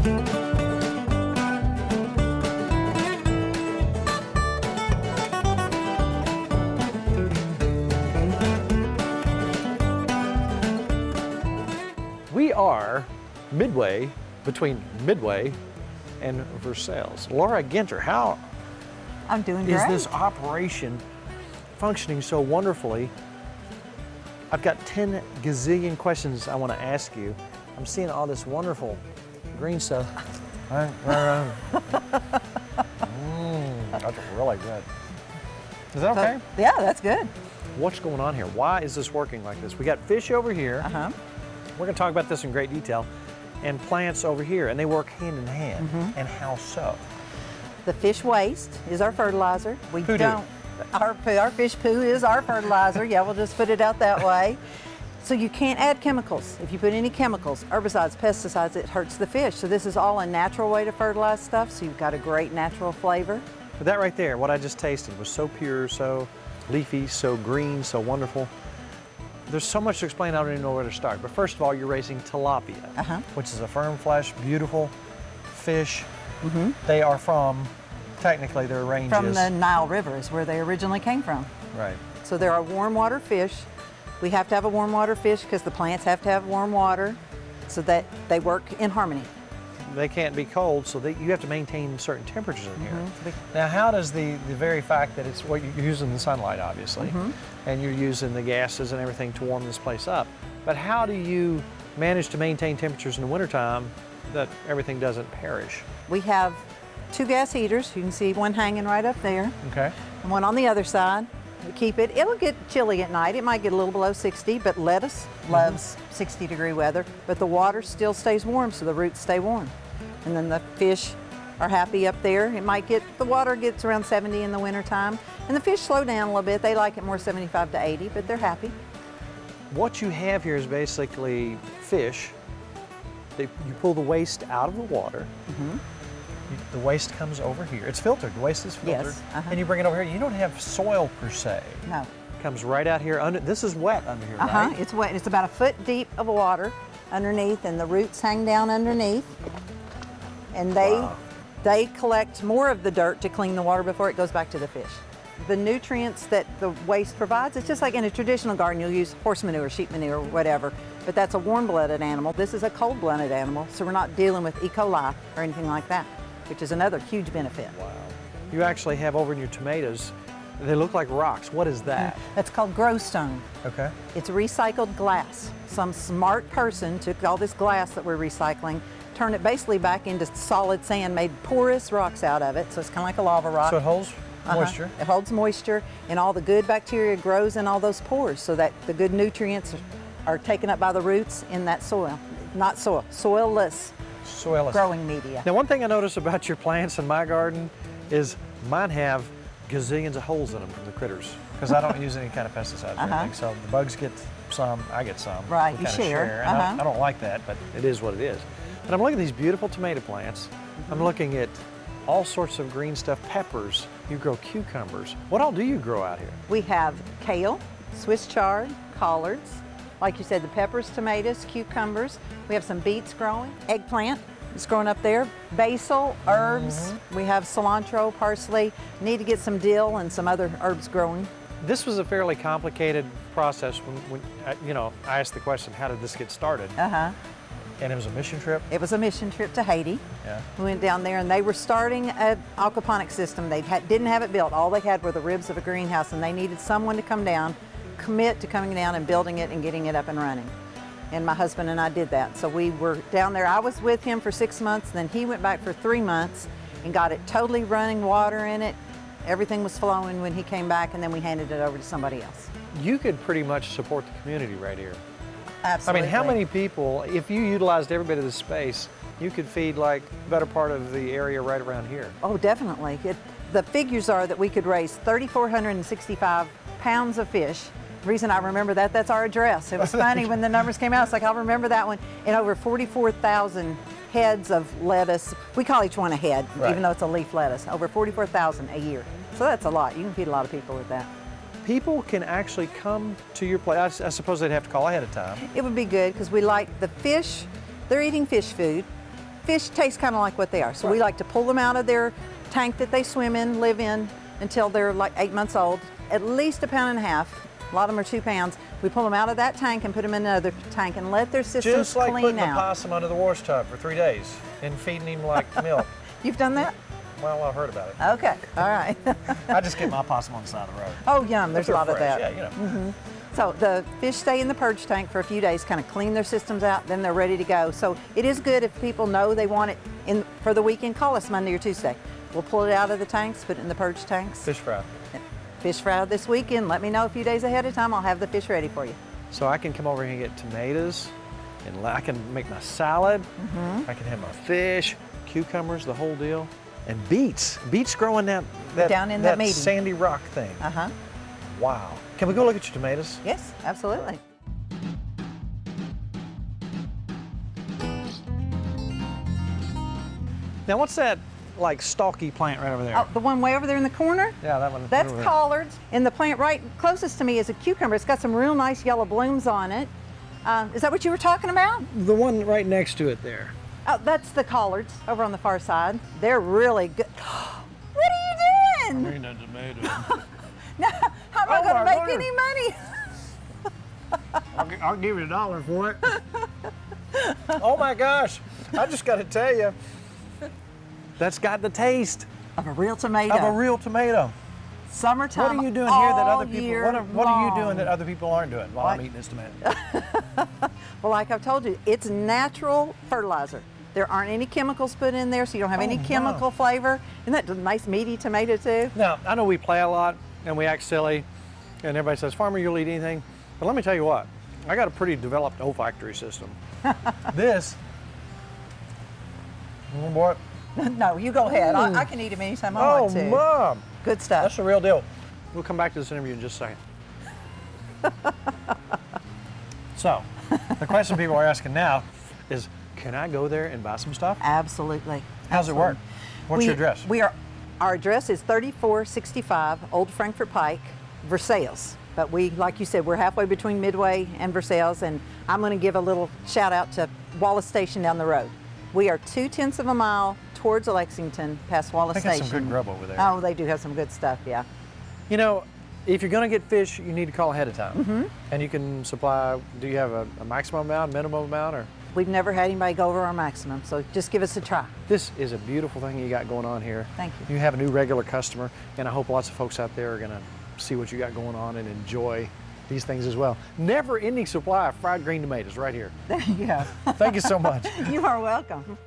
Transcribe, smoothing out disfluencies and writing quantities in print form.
We are midway between Midway and Versailles. Laura Ginter, how I'm doing is great. this operation functioning so wonderfully? I've got 10 gazillion questions I want to ask you. I'm seeing all this wonderful green stuff. That's really good. Is that okay? Yeah, that's good. What's going on here? Why is this working like this? We got fish over here. Uh-huh. We're going to talk about this in great detail. And plants over here, and they work hand in hand. And how so? The fish waste is our fertilizer. We Poo-doo. don't. Our fish poo is our fertilizer. Yeah, we'll just put it out that way. So you can't add chemicals. If you put any chemicals, herbicides, pesticides, it hurts the fish. So this is all a natural way to fertilize stuff, so you've got a great natural flavor. But that right there, what I just tasted, was so pure, so leafy, so green, so wonderful. There's so much to explain, I don't even know where to start. But first of all, you're raising tilapia, which is a firm flesh, beautiful fish. They are from, technically, their range From is... the Nile River is where they originally came from. Right. So they're a warm water fish. We have to have a warm water fish because the plants have to have warm water so that they work in harmony. They can't be cold, so you have to maintain certain temperatures in here. Now, how does the very fact that it's what you're using the sunlight, obviously, and you're using the gases and everything to warm this place up, but how do you manage to maintain temperatures in the wintertime that everything doesn't perish? We have 2 gas heaters. You can see one hanging right up there. Okay. And one on the other side. We keep it, it'll get chilly at night. It might get a little below 60, but lettuce loves 60-degree weather. But the water still stays warm, so the roots stay warm. And then the fish are happy up there. The water gets around 70 in the wintertime. And the fish slow down a little bit. They like it more 75 to 80, but they're happy. What you have here is basically fish. You pull the waste out of the water. The waste comes over here. It's filtered. The waste is filtered. Yes. And you bring it over here. You don't have soil per se. No. It comes right out here. This is wet under here, right? It's wet. It's about a foot deep of water underneath, and the roots hang down underneath. And they collect more of the dirt to clean the water before it goes back to the fish. The nutrients that the waste provides, it's just like in a traditional garden, you'll use horse manure, sheep manure, whatever, but that's a warm-blooded animal. This is a cold-blooded animal, so we're not dealing with E. coli or anything like that, which is another huge benefit. Wow. You actually have over in your tomatoes, they look like rocks. What is that? That's called grow stone. Okay. It's recycled glass. Some smart person took all this glass that we're recycling, turned it basically back into solid sand, made porous rocks out of it, so it's kind of like a lava rock. So it holds moisture? It holds moisture, and all the good bacteria grows in all those pores so that the good nutrients are taken up by the roots in that soil. Not soil, soilless growing media. Now, one thing I notice about your plants in my garden is mine have gazillions of holes in them from the critters because I don't use any kind of pesticides or anything. So the bugs get some, I get some. Right, We you kinda share. And I don't like that, but it is what it is. But I'm looking at these beautiful tomato plants. I'm looking at all sorts of green stuff, peppers. You grow cucumbers. What all do you grow out here? We have kale, Swiss chard, collards, like you said, the peppers, tomatoes, cucumbers. We have some beets growing, eggplant is growing up there, basil, herbs. We have cilantro, parsley. Need to get some dill and some other herbs growing. This was a fairly complicated process when I asked the question, how did this get started? And it was a mission trip? It was a mission trip to Haiti. Yeah. We went down there and they were starting an aquaponics system. They didn't have it built. All they had were the ribs of a greenhouse, and they needed someone to come down, commit to coming down and building it and getting it up and running. And my husband and I did that. So we were down there. I was with him for 6 months, then he went back for 3 months and got it totally running, water in it. Everything was flowing when he came back, and then we handed it over to somebody else. You could pretty much support the community right here. Absolutely. I mean, how many people, if you utilized every bit of the space, you could feed like the better part of the area right around here? Oh, definitely. The figures are that we could raise 3,465 pounds of fish. The reason I remember that, that's our address. It was funny when the numbers came out. It's like, I'll remember that one. And over 44,000 heads of lettuce. We call each one a head, even though it's a leaf lettuce. Over 44,000 a year. So that's a lot. You can feed a lot of people with that. People can actually come to your place. I suppose they'd have to call ahead of time. It would be good because we like the fish. They're eating fish food. fish taste kind of like what they are. So we like to pull them out of their tank that they swim in, live in, until they're like 8 months old, at least 1.5 pounds. A lot of them are 2 pounds. We pull them out of that tank and put them in another tank and let their systems Just like clean putting a out. possum under the wash tub for 3 days and feeding him like milk. You've done that? Well, I've heard about it. Okay, all right. I just get my possum on the side of the road. Oh, yum, there's a lot of Fresh. that. Yeah, you know. So the fish stay in the purge tank for a few days, kind of clean their systems out, then they're ready to go. So it is good if people know they want it for the weekend, call us Monday or Tuesday. We'll pull it out of the tanks, put it in the purge tanks. Fish fry. Fish fry this weekend. Let me know a few days ahead of time. I'll have the fish ready for you. So I can come over here and get tomatoes, and I can make my salad. I can have my fish, cucumbers, the whole deal, and beets. Beets growing down in that meeting. sandy rock thing. Wow. Can we go look at your tomatoes? Yes, absolutely. Now, what's that like stalky plant right over there? Oh, the one way over there in the corner? Yeah, that one. That's collards. And the plant right closest to me is a cucumber. It's got some real nice yellow blooms on it. Is that what you were talking about? The one right next to it there. Oh, that's the collards over on the far side. They're really good. What are you doing? Green tomato. No, how am I going to make any money? I'll give you $1 for it. Oh my gosh! I just got to tell you, that's got the taste Of a real tomato. of a real tomato. Summertime. What are you doing here that other people? year What are you long. doing that other people aren't doing while I'm eating this tomato? Well, like I've told you, it's natural fertilizer. There aren't any chemicals put in there, so you don't have any chemical flavor. Isn't that a nice meaty tomato too? Now, I know we play a lot and we act silly, and everybody says, "Farmer, you'll eat anything." But let me tell you what, I got a pretty developed olfactory system. This, oh boy. No, you go ahead. I can eat them anytime I want to. Oh, Mom. Good stuff. That's the real deal. We'll come back to this interview in just a second. So, the question people are asking now is, can I go there and buy some stuff? Absolutely. How's it work? What's your address? Our address is 3465 Old Frankfort Pike, Versailles. But like you said, we're halfway between Midway and Versailles, and I'm going to give a little shout out to Wallace Station down the road. We are 2/10 of a mile towards Lexington, past Wallace I think Station. that's some good grub over there. Oh, they do have some good stuff, yeah. You know, if you're going to get fish, you need to call ahead of time. And you can supply, do you have a maximum amount, minimum amount, or? We've never had anybody go over our maximum, so just give us a try. This is a beautiful thing you got going on here. Thank you. You have a new regular customer, and I hope lots of folks out there are going to see what you got going on and enjoy these things as well. Never ending supply of fried green tomatoes right here. There you go. Thank you so much. You are welcome.